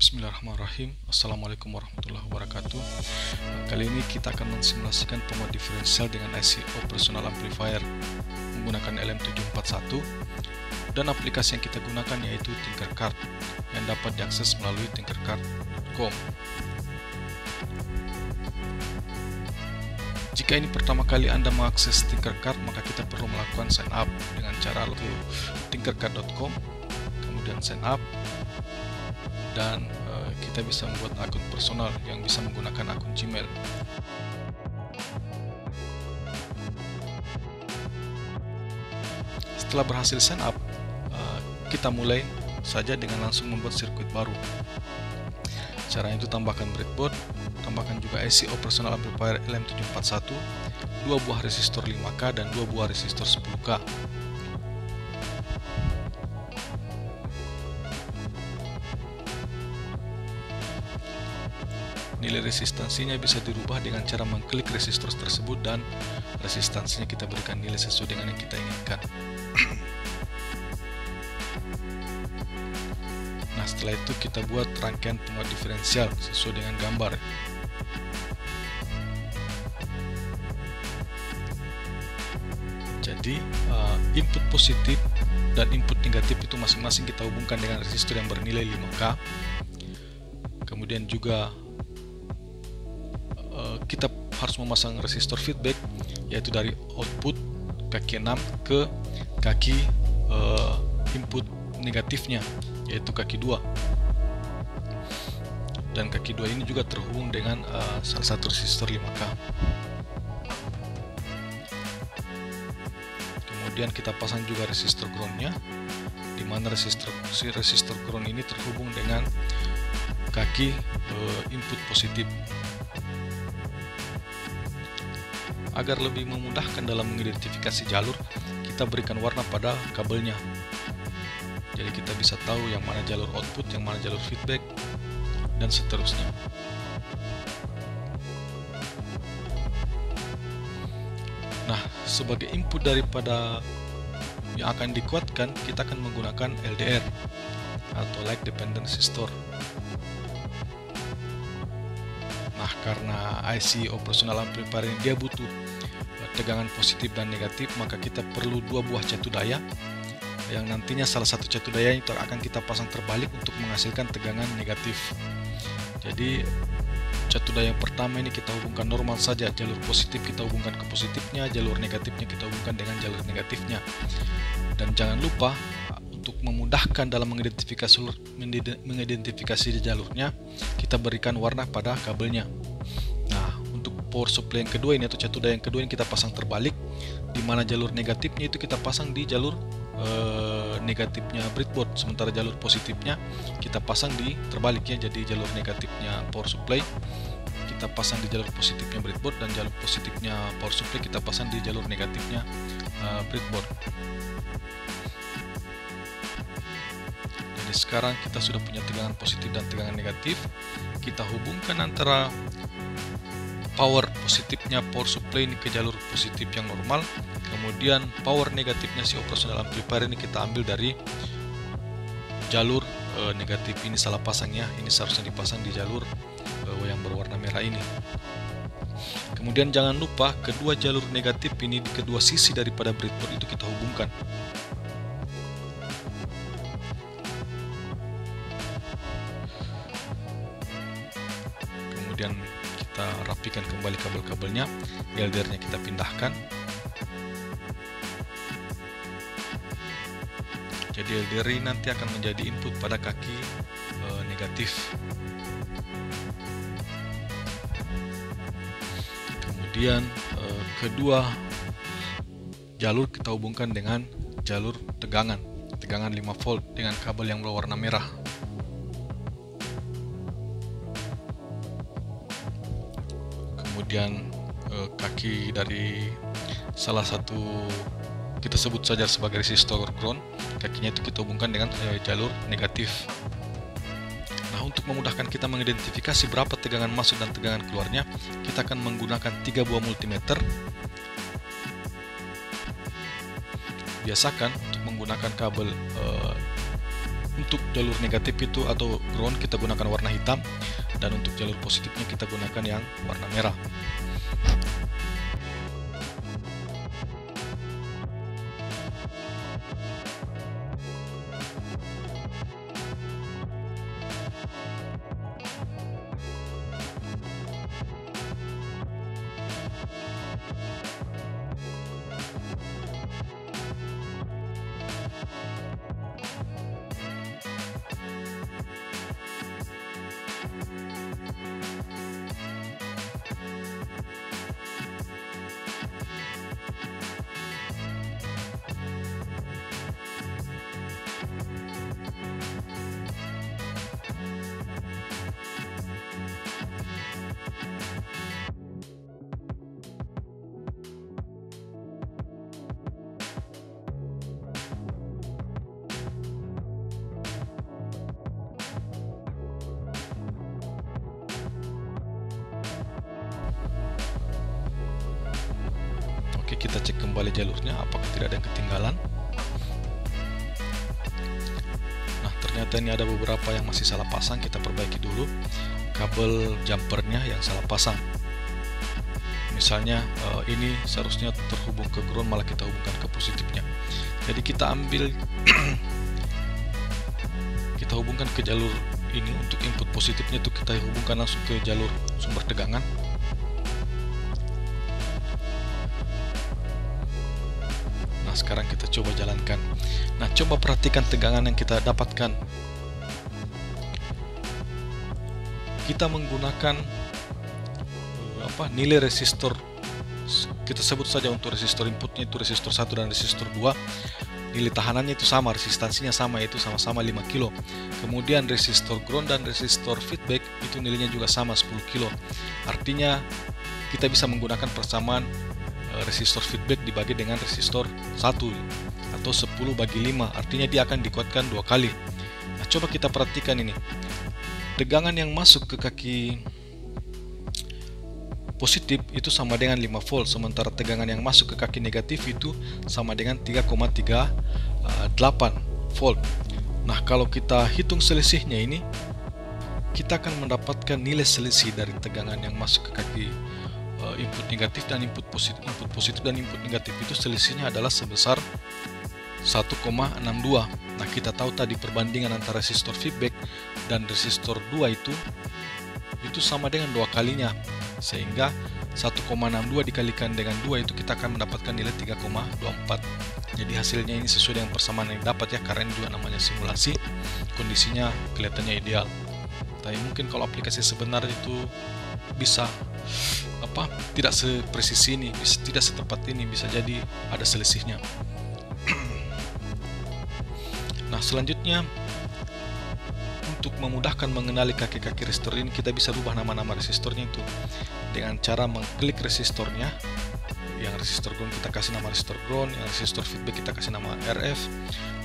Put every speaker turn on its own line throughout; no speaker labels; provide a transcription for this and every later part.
Bismillahirrahmanirrahim. Assalamualaikum warahmatullahi wabarakatuh. Kali ini kita akan mensimulasikan penguat diferensial dengan IC Operational Amplifier menggunakan LM741, dan aplikasi yang kita gunakan yaitu Tinkercad yang dapat diakses melalui tinkercad.com. Jika ini pertama kali Anda mengakses Tinkercad, maka kita perlu melakukan sign up dengan cara ke tinkercad.com, kemudian sign up, dan kita bisa membuat akun personal yang bisa menggunakan akun Gmail. Setelah berhasil sign up, kita mulai saja dengan langsung membuat sirkuit baru. Caranya itu tambahkan breadboard, tambahkan juga IC Operational Amplifier LM741, 2 buah resistor 5K dan 2 buah resistor 10K. Nilai resistansinya bisa dirubah dengan cara mengklik resistor tersebut dan resistansinya kita berikan nilai sesuai dengan yang kita inginkan. Nah, setelah itu kita buat rangkaian penguat diferensial sesuai dengan gambar. Jadi input positif dan input negatif itu masing-masing kita hubungkan dengan resistor yang bernilai 5K. Kemudian juga kita harus memasang resistor feedback, yaitu dari output kaki 6 ke kaki input negatifnya, yaitu kaki 2. Dan kaki 2 ini juga terhubung dengan salah satu resistor 5K. Kemudian kita pasang juga resistor groundnya, di mana resistor ground ini terhubung dengan kaki input positif. Agar lebih memudahkan dalam mengidentifikasi jalur, kita berikan warna pada kabelnya. Jadi kita bisa tahu yang mana jalur output, yang mana jalur feedback, dan seterusnya. Nah, sebagai input daripada yang akan dikuatkan, kita akan menggunakan LDR atau Light Dependent Resistor. Nah, karena IC Operational Amplifier ini dia butuh tegangan positif dan negatif, maka kita perlu 2 buah catu daya yang nantinya salah satu catu daya itu akan kita pasang terbalik untuk menghasilkan tegangan negatif. Jadi catu daya yang pertama ini kita hubungkan normal saja, jalur positif kita hubungkan ke positifnya, jalur negatifnya kita hubungkan dengan jalur negatifnya. Dan jangan lupa untuk memudahkan dalam mengidentifikasi jalurnya, kita berikan warna pada kabelnya. Nah, untuk power supply yang kedua ini atau catu daya yang kedua ini kita pasang terbalik, di mana jalur negatifnya itu kita pasang di jalur negatifnya breadboard, sementara jalur positifnya kita pasang di terbaliknya, jadi jalur negatifnya power supply kita pasang di jalur positifnya breadboard, dan jalur positifnya power supply kita pasang di jalur negatifnya breadboard. Jadi sekarang kita sudah punya tegangan positif dan tegangan negatif. Kita hubungkan antara power positifnya power supply ini ke jalur positif yang normal, kemudian power negatifnya si operational amplifier ini kita ambil dari jalur negatif. Ini salah pasangnya, ini seharusnya dipasang di jalur yang berwarna merah ini. Kemudian jangan lupa kedua jalur negatif ini di kedua sisi daripada breadboard itu kita hubungkan. Kemudian kita rapikan kembali kabel-kabelnya, LDR-nya kita pindahkan. Jadi LDR ini nanti akan menjadi input pada kaki negatif. Kemudian kedua jalur kita hubungkan dengan jalur tegangan 5 volt dengan kabel yang berwarna merah. Kemudian kaki dari salah satu kita sebut saja sebagai resistor ground, kakinya itu kita hubungkan dengan jalur negatif. Nah, untuk memudahkan kita mengidentifikasi berapa tegangan masuk dan tegangan keluarnya, kita akan menggunakan 3 buah multimeter. Biasakan untuk menggunakan kabel Untuk jalur negatif itu atau ground kita gunakan warna hitam, dan untuk jalur positifnya kita gunakan yang warna merah. Oke, kita cek kembali jalurnya apakah tidak ada yang ketinggalan. Nah, ternyata ini ada beberapa yang masih salah pasang. Kita perbaiki dulu kabel jumpernya yang salah pasang. Misalnya ini seharusnya terhubung ke ground, malah kita hubungkan ke positifnya. Jadi kita ambil kita hubungkan ke jalur ini. Untuk input positifnya itu kita hubungkan langsung ke jalur sumber tegangan. Nah, sekarang kita coba jalankan. Nah, coba perhatikan tegangan yang kita dapatkan. Kita menggunakan nilai resistor, kita sebut saja untuk resistor inputnya itu resistor 1 dan resistor 2. Nilai tahanannya itu sama, resistansinya sama, yaitu sama-sama 5 kilo. Kemudian resistor ground dan resistor feedback itu nilainya juga sama, 10 kilo. Artinya kita bisa menggunakan persamaan resistor feedback dibagi dengan resistor 1 atau 10 bagi 5, artinya dia akan dikuatkan 2 kali. Nah, coba kita perhatikan ini. Tegangan yang masuk ke kaki positif itu sama dengan 5 volt, sementara tegangan yang masuk ke kaki negatif itu sama dengan 3,38 volt. Nah, kalau kita hitung selisihnya ini, kita akan mendapatkan nilai selisih dari tegangan yang masuk ke kaki input negatif dan input positif dan input negatif itu selisihnya adalah sebesar 1,62. Nah, kita tahu tadi perbandingan antara resistor feedback dan resistor 2 itu sama dengan 2 kalinya, sehingga 1,62 dikalikan dengan 2 itu kita akan mendapatkan nilai 3,24. Jadi hasilnya ini sesuai dengan persamaan yang didapat ya, karena ini juga namanya simulasi, kondisinya kelihatannya ideal. Tapi mungkin kalau aplikasi sebenarnya itu bisa tidak sepresisi ini, tidak setepat ini, bisa jadi ada selisihnya. Nah, selanjutnya untuk memudahkan mengenali kaki-kaki resistor ini, kita bisa rubah nama-nama resistornya itu dengan cara mengklik resistornya. Yang resistor ground kita kasih nama resistor ground, yang resistor feedback kita kasih nama RF,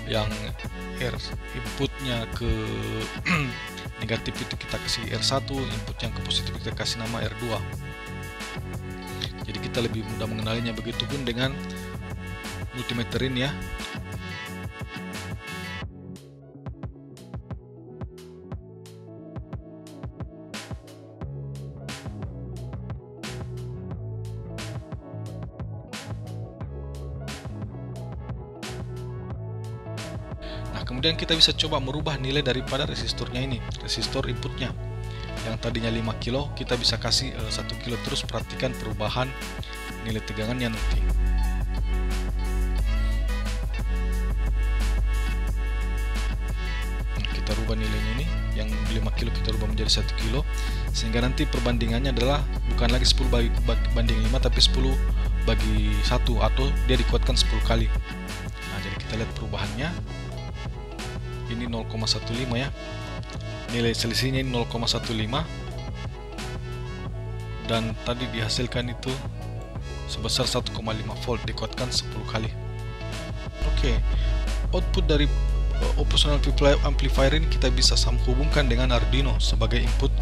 yang inputnya ke negatif itu kita kasih R1, input yang ke positif kita kasih nama R2. Jadi kita lebih mudah mengenalinya, begitupun dengan multimeter ini ya. Nah, kemudian kita bisa coba merubah nilai daripada resistornya ini, resistor inputnya. Yang tadinya 5 kilo, kita bisa kasih 1 kilo terus. Perhatikan perubahan nilai tegangannya nanti. Nah, kita rubah nilainya ini, yang 5 kilo kita rubah menjadi 1 kilo, sehingga nanti perbandingannya adalah bukan lagi 10 banding 5, tapi 10 bagi 1, atau dia dikuatkan 10 kali. Nah, jadi kita lihat perubahannya. Ini 0,15 ya. Nilai selisihnya ini 0,15, dan tadi dihasilkan itu sebesar 1,5 volt dikuatkan 10 kali. Oke, output dari operational amplifier ini kita bisa hubungkan dengan Arduino sebagai input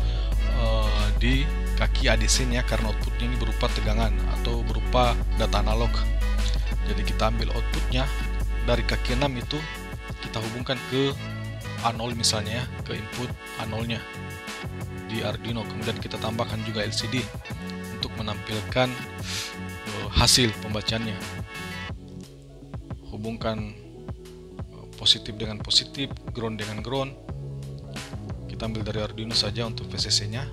di kaki ADC-nya, karena outputnya ini berupa tegangan atau berupa data analog. Jadi kita ambil outputnya dari kaki 6 itu, kita hubungkan ke A0 misalnya ya, ke input A0 nya di Arduino. Kemudian kita tambahkan juga LCD untuk menampilkan hasil pembacaannya. Hubungkan positif dengan positif, ground dengan ground. Kita ambil dari Arduino saja untuk VCC nya,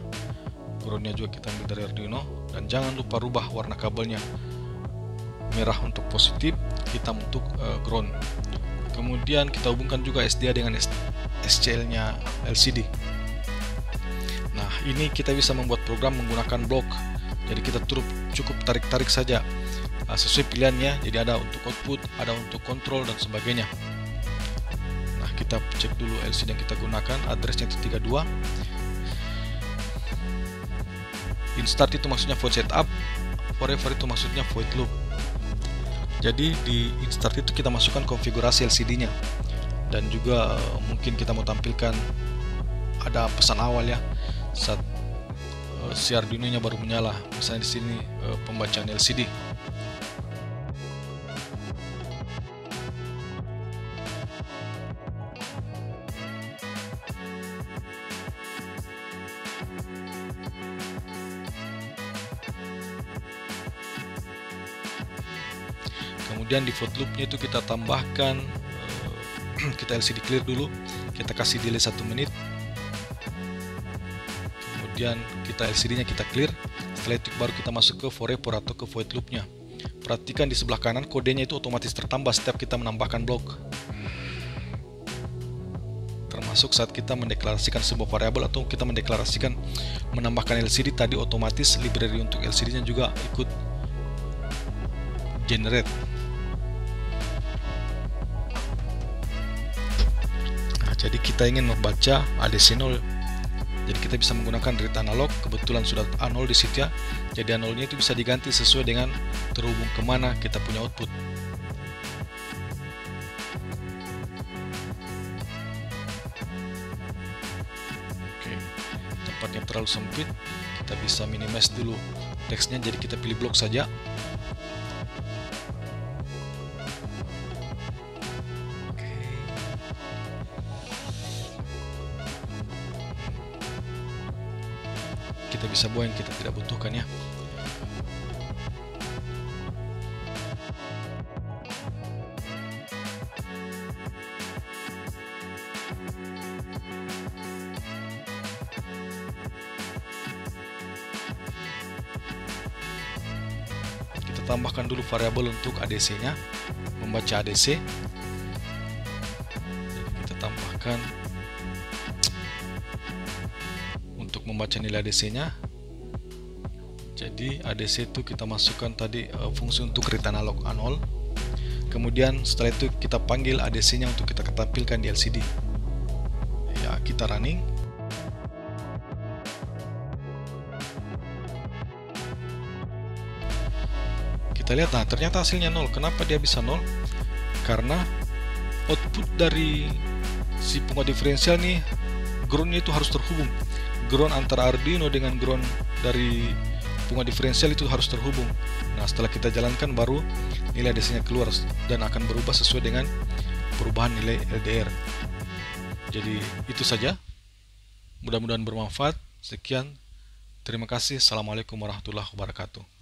groundnya juga kita ambil dari Arduino. Dan jangan lupa rubah warna kabelnya, merah untuk positif, hitam untuk ground. Kemudian kita hubungkan juga SDA dengan SCL nya LCD. Nah, ini kita bisa membuat program menggunakan blok. Jadi kita cukup tarik-tarik saja sesuai pilihannya. Jadi ada untuk output, ada untuk kontrol dan sebagainya. Nah, kita cek dulu LCD yang kita gunakan, addressnya itu 32. Instart itu maksudnya void setup, forever itu maksudnya void loop. Jadi di instart itu kita masukkan konfigurasi LCD-nya, dan juga mungkin kita mau tampilkan ada pesan awal ya saat si Arduino-nya baru menyala. Misalnya di sini pembacaan LCD. Kemudian di void loop-nya itu kita tambahkan, kita LCD clear dulu, kita kasih delay 1 menit. Kemudian kita LCD-nya kita clear. Setelah itu baru kita masuk ke forever atau ke void loop-nya. Perhatikan di sebelah kanan kodenya itu otomatis tertambah setiap kita menambahkan blok. Termasuk saat kita mendeklarasikan sebuah variabel atau kita mendeklarasikan menambahkan LCD tadi, otomatis library untuk LCD-nya juga ikut generate. Jadi kita ingin membaca ADC 0, jadi kita bisa menggunakan read analog. Kebetulan sudah A0 di situ ya, jadi A0 nya itu bisa diganti sesuai dengan terhubung kemana kita punya output. Oke, tempatnya terlalu sempit, kita bisa minimize dulu teksnya, jadi kita pilih blok saja. Kita bisa buang yang kita tidak butuhkan ya. Kita tambahkan dulu variabel untuk ADC nya, membaca ADC. Jadi kita tambahkan untuk membaca nilai ADC-nya. Jadi ADC itu kita masukkan tadi fungsi untuk read analog A0. Kemudian setelah itu kita panggil ADC-nya untuk kita tampilkan di LCD. Ya, kita running. Kita lihat, nah ternyata hasilnya 0. Kenapa dia bisa 0? Karena output dari si penguat diferensial nih, ground-nya itu harus terhubung. Ground antara Arduino dengan ground dari penguat diferensial itu harus terhubung. Nah, setelah kita jalankan baru nilai ADC-nya keluar dan akan berubah sesuai dengan perubahan nilai LDR. Jadi itu saja. Mudah-mudahan bermanfaat. Sekian. Terima kasih. Assalamualaikum warahmatullahi wabarakatuh.